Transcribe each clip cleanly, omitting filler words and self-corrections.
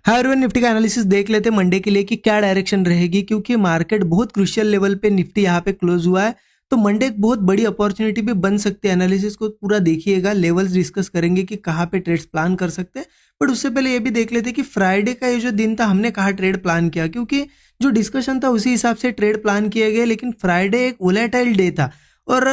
Hi everyone, Nifty का analysis देख लेते हैं मंडे के लिए कि क्या डायरेक्शन रहेगी, क्योंकि मार्केट बहुत क्रूशियल लेवल पे निफ्टी यहाँ पे क्लोज हुआ है। तो मंडे एक बहुत बड़ी अपॉर्चुनिटी भी बन सकती है। एनालिसिस को पूरा देखिएगा, लेवल्स डिस्कस करेंगे कि कहाँ पे ट्रेड्स प्लान कर सकते हैं। बट उससे पहले ये भी देख लेते हैं कि फ्राइडे का ये जो दिन था हमने कहाँ ट्रेड प्लान किया, क्योंकि जो डिस्कशन था उसी हिसाब से ट्रेड प्लान किए गए। लेकिन फ्राइडे एक वोलेटाइल डे था और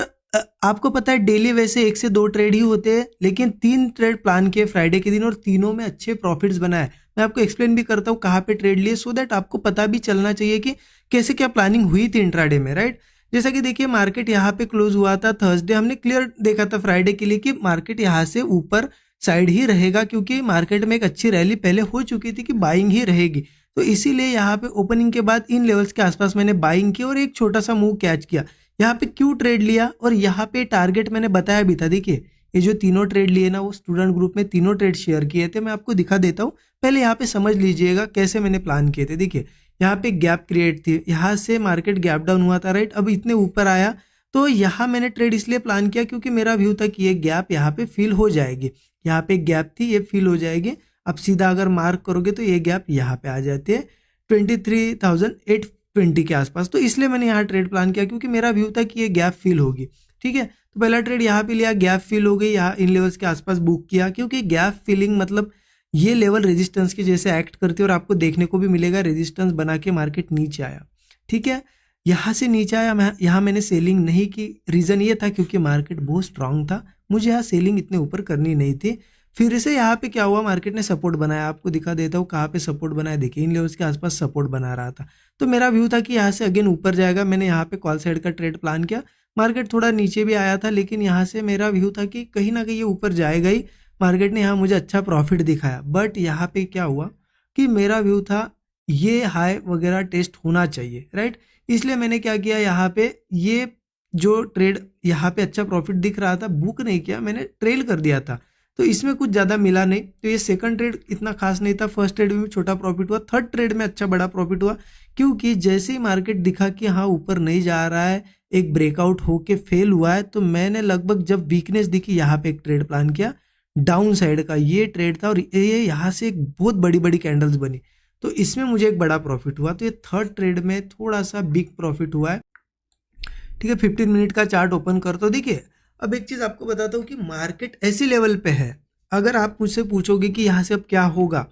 आपको पता है डेली वैसे 1 से 2 ट्रेड ही होते हैं, लेकिन 3 ट्रेड प्लान किए फ्राइडे के दिन और तीनों में अच्छे प्रॉफिट्स बनाए। मैं आपको एक्सप्लेन भी करता हूँ कहाँ पे ट्रेड लिए, सो दैट आपको पता भी चलना चाहिए कि कैसे क्या प्लानिंग हुई थी इंट्राडे में, राइट। जैसा कि देखिए मार्केट यहाँ पे क्लोज हुआ था थर्सडे, हमने क्लियर देखा था फ्राइडे के लिए कि मार्केट यहाँ से ऊपर साइड ही रहेगा, क्योंकि मार्केट में एक अच्छी रैली पहले हो चुकी थी कि बाइंग ही रहेगी। तो इसीलिए यहाँ पे ओपनिंग के बाद इन लेवल्स के आसपास मैंने बाइंग की और एक छोटा सा मूव कैच किया। यहाँ पे क्यों ट्रेड लिया और यहाँ पे टारगेट मैंने बताया भी था। देखिए ये जो तीनों ट्रेड लिए ना, वो स्टूडेंट ग्रुप में तीनों ट्रेड शेयर किए थे। मैं आपको दिखा देता हूँ, पहले यहाँ पे समझ लीजिएगा कैसे मैंने प्लान किए थे। देखिए यहाँ पे गैप क्रिएट थी, यहाँ से मार्केट गैप डाउन हुआ था, राइट। अब इतने ऊपर आया तो यहाँ मैंने ट्रेड इसलिए प्लान किया क्योंकि मेरा व्यू था कि ये गैप यहाँ पे फिल हो जाएगी। यहाँ पे गैप थी, ये फिल हो जाएगी। अब सीधा अगर मार्क करोगे तो ये गैप यहाँ पे आ जाती है 23,820 के आसपास। तो इसलिए मैंने यहाँ ट्रेड प्लान किया क्योंकि मेरा व्यू था कि ये गैप फिल होगी, ठीक है। तो पहला ट्रेड यहाँ पे लिया, गैप फिल हो गई, यहाँ इन लेवल्स के आसपास बुक किया, क्योंकि गैप फिलिंग मतलब ये लेवल रेजिस्टेंस के जैसे एक्ट करती है और आपको देखने को भी मिलेगा रेजिस्टेंस बना के मार्केट नीचे आया, ठीक है। यहाँ से नीचे आया, यहाँ मैंने सेलिंग नहीं की। रीज़न ये था क्योंकि मार्केट बहुत स्ट्रांग था, मुझे यहाँ सेलिंग इतने ऊपर करनी नहीं थी। फिर से यहाँ पे क्या हुआ, मार्केट ने सपोर्ट बनाया। आपको दिखा देता हूँ कहाँ पे सपोर्ट बनाया। देखिए इन लेवल्स के आसपास सपोर्ट बना रहा था, तो मेरा व्यू था कि यहाँ से अगेन ऊपर जाएगा। मैंने यहाँ पे कॉल साइड का ट्रेड प्लान किया। मार्केट थोड़ा नीचे भी आया था, लेकिन यहाँ से मेरा व्यू था कि कहीं ना कहीं ये ऊपर जाएगा ही। मार्केट ने यहाँ मुझे अच्छा प्रॉफिट दिखाया, बट यहाँ पे क्या हुआ कि मेरा व्यू था ये हाई वगैरह टेस्ट होना चाहिए, राइट। इसलिए मैंने क्या किया, यहाँ पे ये जो ट्रेड यहाँ पे अच्छा प्रॉफिट दिख रहा था, बुक नहीं किया, मैंने ट्रेल कर दिया था। तो इसमें कुछ ज़्यादा मिला नहीं, तो ये सेकंड ट्रेड इतना खास नहीं था। फर्स्ट ट्रेड में छोटा प्रॉफिट हुआ, थर्ड ट्रेड में अच्छा बड़ा प्रॉफिट हुआ, क्योंकि जैसे ही मार्केट दिखा कि हाँ ऊपर नहीं जा रहा है, एक ब्रेकआउट होके फेल हुआ है, तो मैंने लगभग जब वीकनेस दिखी यहाँ पे एक ट्रेड प्लान किया डाउन साइड का। ये ट्रेड था और ये यहाँ से एक बहुत बड़ी बड़ी कैंडल्स बनी, तो इसमें मुझे एक बड़ा प्रॉफिट हुआ। तो ये थर्ड ट्रेड में थोड़ा सा बिग प्रॉफिट हुआ है, ठीक है। 15 मिनट का चार्ट ओपन कर तो देखिए। अब एक चीज आपको बताता हूँ कि मार्केट ऐसी लेवल पे है, अगर आप मुझसे पूछोगे कि यहाँ से अब क्या होगा,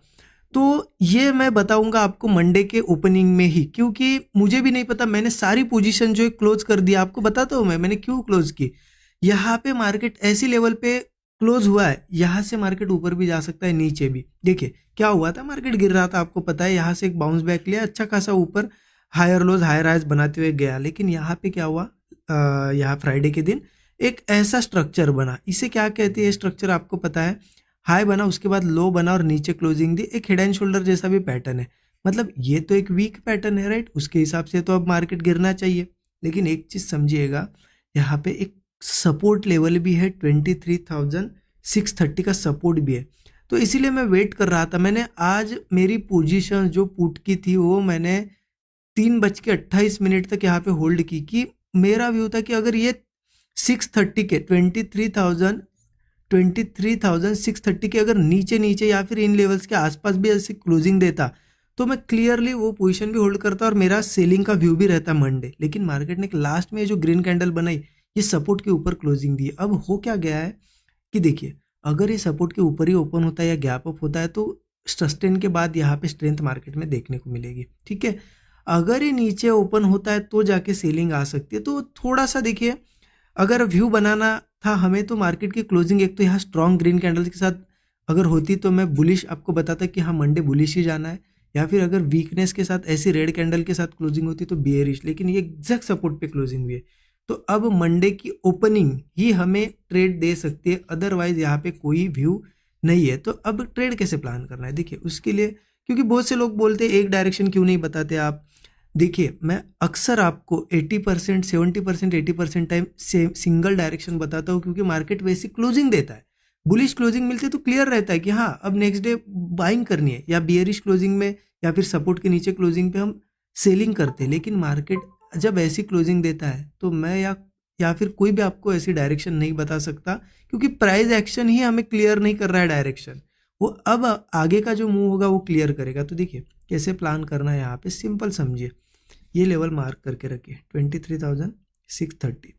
तो ये मैं बताऊंगा आपको मंडे के ओपनिंग में ही, क्योंकि मुझे भी नहीं पता। मैंने सारी पोजीशन जो है क्लोज कर दिया। आपको बताता हूँ मैंने क्यों क्लोज की। यहाँ पे मार्केट ऐसी लेवल पे क्लोज हुआ है, यहाँ से मार्केट ऊपर भी जा सकता है, नीचे भी। देखिए क्या हुआ था, मार्केट गिर रहा था, आपको पता है। यहाँ से एक बाउंस बैक लिया, अच्छा खासा ऊपर हायर लोज हायर हाइज बनाते हुए गया। लेकिन यहाँ पे क्या हुआ, यहाँ फ्राइडे के दिन एक ऐसा स्ट्रक्चर बना। इसे क्या कहते हैं स्ट्रक्चर, आपको पता है। हाई बना, उसके बाद लो बना और नीचे क्लोजिंग दी, एक हेड एंड शोल्डर जैसा भी पैटर्न है। मतलब ये तो एक वीक पैटर्न है, राइट। उसके हिसाब से तो अब मार्केट गिरना चाहिए। लेकिन एक चीज समझिएगा, यहाँ पे एक सपोर्ट लेवल भी है, 23,630 का सपोर्ट भी है। तो इसीलिए मैं वेट कर रहा था। मैंने आज मेरी पोजीशन जो पुट की थी वो मैंने 3:28 तक यहाँ पे होल्ड की, कि मेरा व्यू था कि अगर ये 630 के 23,630 के अगर नीचे नीचे या फिर इन लेवल्स के आसपास भी ऐसे क्लोजिंग देता, तो मैं क्लियरली वो पोजीशन भी होल्ड करता और मेरा सेलिंग का व्यू भी रहता मंडे। लेकिन मार्केट ने लास्ट में जो ग्रीन कैंडल बनाई, ये सपोर्ट के ऊपर क्लोजिंग दी। अब हो क्या गया है कि देखिए, अगर ये सपोर्ट के ऊपर ही ओपन होता है या गैप अप होता है, तो सस्टेन के बाद यहाँ पे स्ट्रेंथ मार्केट में देखने को मिलेगी, ठीक है। अगर ये नीचे ओपन होता है तो जाके सेलिंग आ सकती है। तो थोड़ा सा देखिए, अगर व्यू बनाना था हमें, तो मार्केट की क्लोजिंग एक तो यहाँ स्ट्रॉन्ग ग्रीन कैंडल के साथ अगर होती तो मैं बुलिश आपको बताता कि हाँ मंडे बुलिश ही जाना है, या फिर अगर वीकनेस के साथ ऐसी रेड कैंडल के साथ क्लोजिंग होती तो बेयरिश। लेकिन ये एग्जैक्ट सपोर्ट पे क्लोजिंग हुई है, तो अब मंडे की ओपनिंग ही हमें ट्रेड दे सकती है, अदरवाइज यहाँ पे कोई व्यू नहीं है। तो अब ट्रेड कैसे प्लान करना है, देखिए उसके लिए, क्योंकि बहुत से लोग बोलते हैं एक डायरेक्शन क्यों नहीं बताते आप। देखिए मैं अक्सर आपको 80%, 70%, 80% टाइम से सिंगल डायरेक्शन बताता हूँ, क्योंकि मार्केट वैसी क्लोजिंग देता है। बुलिश क्लोजिंग मिलती है तो क्लियर रहता है कि हाँ अब नेक्स्ट डे बाइंग करनी है, या बियरिश क्लोजिंग में या फिर सपोर्ट के नीचे क्लोजिंग पे हम सेलिंग करते हैं। लेकिन मार्केट जब ऐसी क्लोजिंग देता है तो मैं या फिर कोई भी आपको ऐसी डायरेक्शन नहीं बता सकता, क्योंकि प्राइस एक्शन ही हमें क्लियर नहीं कर रहा है डायरेक्शन। वो अब आगे का जो मूव होगा वो क्लियर करेगा। तो देखिए कैसे प्लान करना है यहाँ पे, सिंपल समझिए। ये लेवल मार्क करके रखिए 23,630।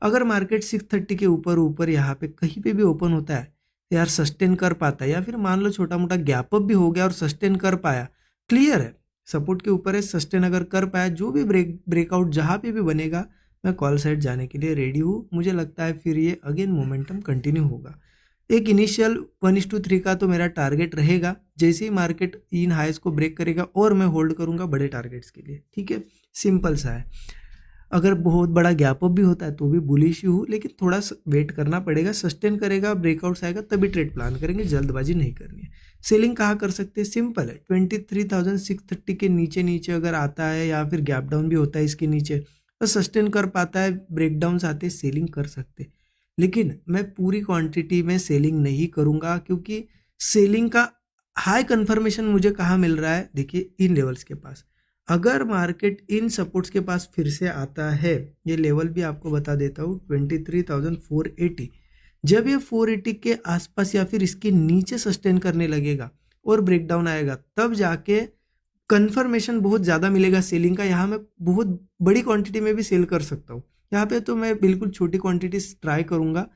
अगर मार्केट 630 के ऊपर ऊपर यहाँ पे कहीं पे भी ओपन होता है तो यार सस्टेन कर पाता है, या फिर मान लो छोटा मोटा गैप अप भी हो गया और सस्टेन कर पाया, क्लियर है, सपोर्ट के ऊपर है, सस्टेन अगर कर पाया, जो भी ब्रेकआउट जहाँ पे भी बनेगा मैं कॉल साइड जाने के लिए रेडी हूँ। मुझे लगता है फिर ये अगेन मोमेंटम कंटिन्यू होगा। एक इनिशियल 1:3 का तो मेरा टारगेट रहेगा, जैसे ही मार्केट इन हाइज को ब्रेक करेगा और मैं होल्ड करूंगा बड़े टारगेट्स के लिए, ठीक है, सिंपल सा है। अगर बहुत बड़ा गैप अप भी होता है तो भी बुलिश ही हूँ, लेकिन थोड़ा वेट करना पड़ेगा, सस्टेन करेगा, ब्रेकआउट्स आएगा तभी ट्रेड प्लान करेंगे, जल्दबाजी नहीं करनी है। सेलिंग कहाँ कर सकते हैं, सिंपल है, 23,630 के नीचे नीचे अगर आता है या फिर गैप डाउन भी होता है इसके नीचे तो सस्टेन कर पाता है, ब्रेकडाउन्स आते सेलिंग कर सकते। लेकिन मैं पूरी क्वांटिटी में सेलिंग नहीं करूंगा, क्योंकि सेलिंग का हाई कंफर्मेशन मुझे कहाँ मिल रहा है, देखिए इन लेवल्स के पास। अगर मार्केट इन सपोर्ट्स के पास फिर से आता है, ये लेवल भी आपको बता देता हूँ 23,480, जब ये 480 के आसपास या फिर इसके नीचे सस्टेन करने लगेगा और ब्रेकडाउन आएगा, तब जाके कंफर्मेशन बहुत ज़्यादा मिलेगा सेलिंग का। यहाँ मैं बहुत बड़ी क्वांटिटी में भी सेल कर सकता हूँ, यहाँ पे तो मैं बिल्कुल छोटी क्वांटिटी ट्राई करूँगा,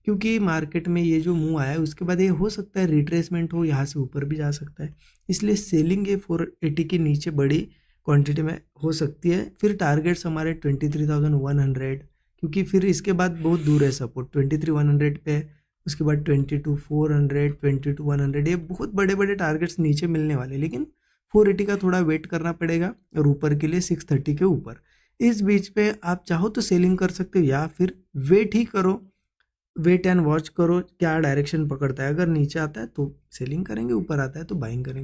क्योंकि मार्केट में ये जो मूव आया है उसके बाद ये हो सकता है रिट्रेसमेंट हो, यहाँ से ऊपर भी जा सकता है, इसलिए सेलिंग ये 480 के नीचे बड़ी क्वांटिटी में हो सकती है। फिर टारगेट्स हमारे 23,100, क्योंकि फिर इसके बाद बहुत दूर है सपोर्ट 23,100 पे, उसके बाद 22,400, 22,100, ये बहुत बड़े बड़े टारगेट्स नीचे मिलने वाले, लेकिन 480 का थोड़ा वेट करना पड़ेगा और ऊपर के लिए 630 के ऊपर। इस बीच पे आप चाहो तो सेलिंग कर सकते हो या फिर वेट ही करो, वेट एंड वॉच करो क्या डायरेक्शन पकड़ता है। अगर नीचे आता है तो सेलिंग करेंगे, ऊपर आता है तो बाइंग करेंगे।